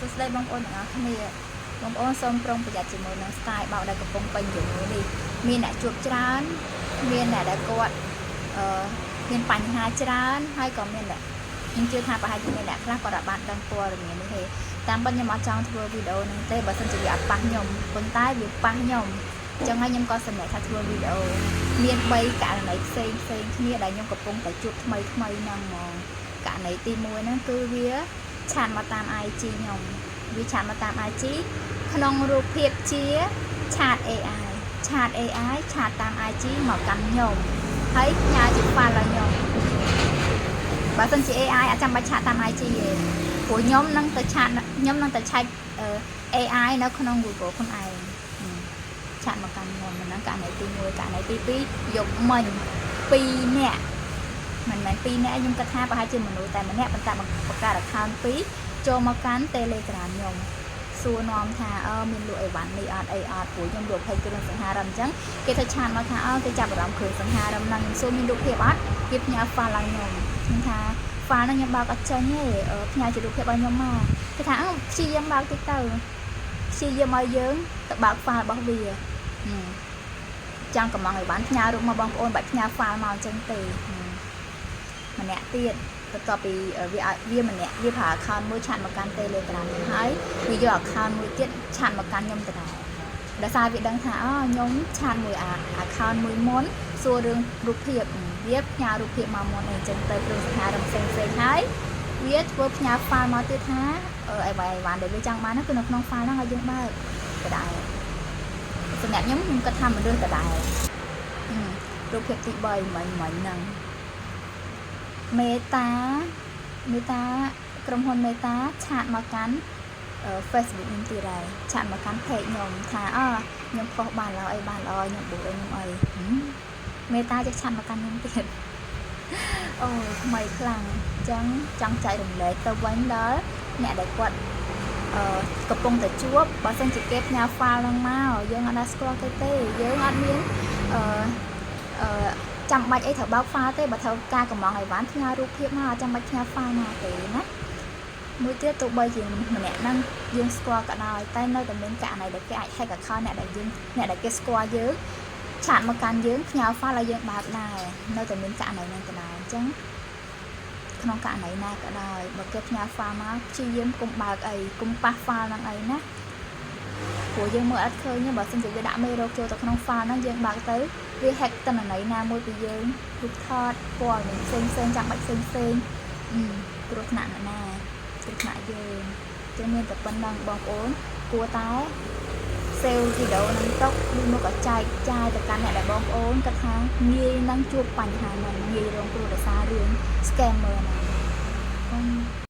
សួស្តីបងប្អូនទាំងអស់គ្នាបងប្អូនសូមប្រុងប្រយ័ត្នជាមួយនឹង style បោកដែលកំពុងពេញជាមួយនេះមានអ្នកជួបច្រើនមានអ្នកដែលគាត់មានបញ្ហាច្រើនហើយក៏មានអ្នកខ្ញុំជឿថាប្រហែលជាមានអ្នកខ្លះគាត់បានដឹងព័ត៌មាននេះទេតាមពិតខ្ញុំអត់ចង់ធ្វើវីដេអូនេះទេបើមិនជាវាអត់ប៉ះខ្ញុំប៉ុន្តែវាប៉ះខ្ញុំអញ្ចឹងហើយខ្ញុំក៏សម្រេចថាធ្វើវីដេអូមាន3ករណីផ្សេងគ្នាដែលខ្ញុំកំពុងតែជួបថ្មីហ្នឹងហ្មងករណីទី1ហ្នឹងគឺវាឆាតមកតាម IG ខ្ញុំវាឆាតមកតាម IG ក្នុងរូបភាពជាឆាត AI ឆាត AI ឆាតតាម IG មកកាន់ខ្ញុំហើយផ្ញើជា file ឲ្យខ្ញុំបើមិនជា AI អាចចាំបាច់ឆាតតាម IG ទេព្រោះខ្ញុំនឹងទៅឆាតខ្ញុំនឹងទៅឆែក AI នៅក្នុង Google ខ្លួនឯងឆាតមកកាន់ខ្ញុំហ្នឹងករណីទី1ករណីទី2យកមិញ2នាក់មិនមែន2នាក់ខ្ញុំគិតថាប្រហែលជាមនុស្សតែម្នាក់ប៉ុន្តែបង្កើត account 2ចូលមកកាន់ Telegram ខ្ញុំសួរនាំថាមានលក់អីវ៉ាន់នេះអត់អីអត់ព្រោះខ្ញុំលក់ភេកគ្រឿងសង្ហារឹមអញ្ចឹងគេទៅឆាតមកថាគេចាប់អារម្មណ៍គ្រឿងសង្ហារឹមហ្នឹងខ្ញុំសួរមានរូបភាពអត់គេផ្ញើ file ឲ្យខ្ញុំថា file ហ្នឹងខ្ញុំបើកអត់ចេញទេផ្ញើជារូបភាពឲ្យខ្ញុំមកគេថាព្យាយាមបើកតិចទៅព្យាយាមឲ្យយើងទៅបើក file របស់វាចង់កំងឲ្យបានផ្ញើរូបមកបងប្អូនបាច់ផ្ញើ file មកអញ្ចឹងទេម្នាក់ទៀតបន្ទាប់ពីវាម្នាក់វាប្រើ account មួយឆាតមកកាន់ Telegram ខ្ញុំហើយវាយក account មួយទៀតឆាតមកកាន់ខ្ញុំទៅដែរដោយសារវាដឹងថាខ្ញុំឆាតមួយ account មួយមុនសួររឿងរូបភាពវាផ្ញើរូបភាពមកមុនអីចឹងទៅគ្រឿងសង្ហារឹមផ្សេងហើយវាធ្វើផ្ញើ file មកទៀតថាអីវ៉ាន់ដែលវាចង់បានគឺនៅក្នុង file ហ្នឹងឲ្យយើងបើកទៅដែរសម្រាប់ខ្ញុំគិតថាមិនរឿងទៅដែររូបភាពទី3មិញហ្នឹងមេតាក្រុមហ៊ុនមេតាឆាតមកកាន់ Facebook ខ្ញុំទៀតហើយឆាតមកកាន់ page ខ្ញុំថាខ្ញុំខុសបានឡើយអីបានឡើយខ្ញុំបួសខ្ញុំអីមេតាចេះឆាតមកកាន់ខ្ញុំទៀតអូថ្មីខ្លាំងអញ្ចឹងចង់ចែករំលែកទៅវិញដល់អ្នកដែលគាត់កំពុងតែជួបបើសិនជាគេផ្ញើ file ហ្នឹងមកយើងអត់ដែរស្គាល់គេទេយើងអត់មានចាំបាច់អីត្រូវបើក file ទេបើត្រូវការកំងឲ្យបានផ្ញើរូបភាពមកអត់ចាំបាច់ផ្ញើ file មកទេណាមួយទៀតទោះបីជាម្នាក់ហ្នឹងយើងស្គាល់ក៏ដោយតែនៅតែមានករណីដែលគេអាច hack account អ្នកដែលគេស្គាល់យើងឆាតមកកាន់យើងផ្ញើ file ឲ្យយើងបើកដែរនៅតែមានករណីហ្នឹងក៏ដែរអញ្ចឹងក្នុងករណីណាក៏ដោយបើគេផ្ញើ file មកព្យាយាមកុំបើកអីកុំប៉ះ file ហ្នឹងអីណាព្រោះយើងមើលអត់ឃើញទេបើសិនជាវាដាក់មេរោគចូលទៅក្នុង file ហ្នឹងយើងបើកទៅវា hack តន្ន័យណាមួយពីយើងរូបថតព័ត៌មានផ្សេងចាំបាច់ផ្សេងគ្រោះថ្នាក់ណាគ្រោះថ្នាក់យើងចឹងមានតែប៉ុណ្្នឹងបងប្អូនគួរតែ save វីដេអូហ្នឹងទុកឬមកក៏ចែកចាយទៅកាន់អ្នកដែលបងប្អូនគាត់ថាងាយនឹងជួបបញ្ហាហ្នឹងងាយរងគ្រោះដោយសាររឿង scammer ហ្នឹង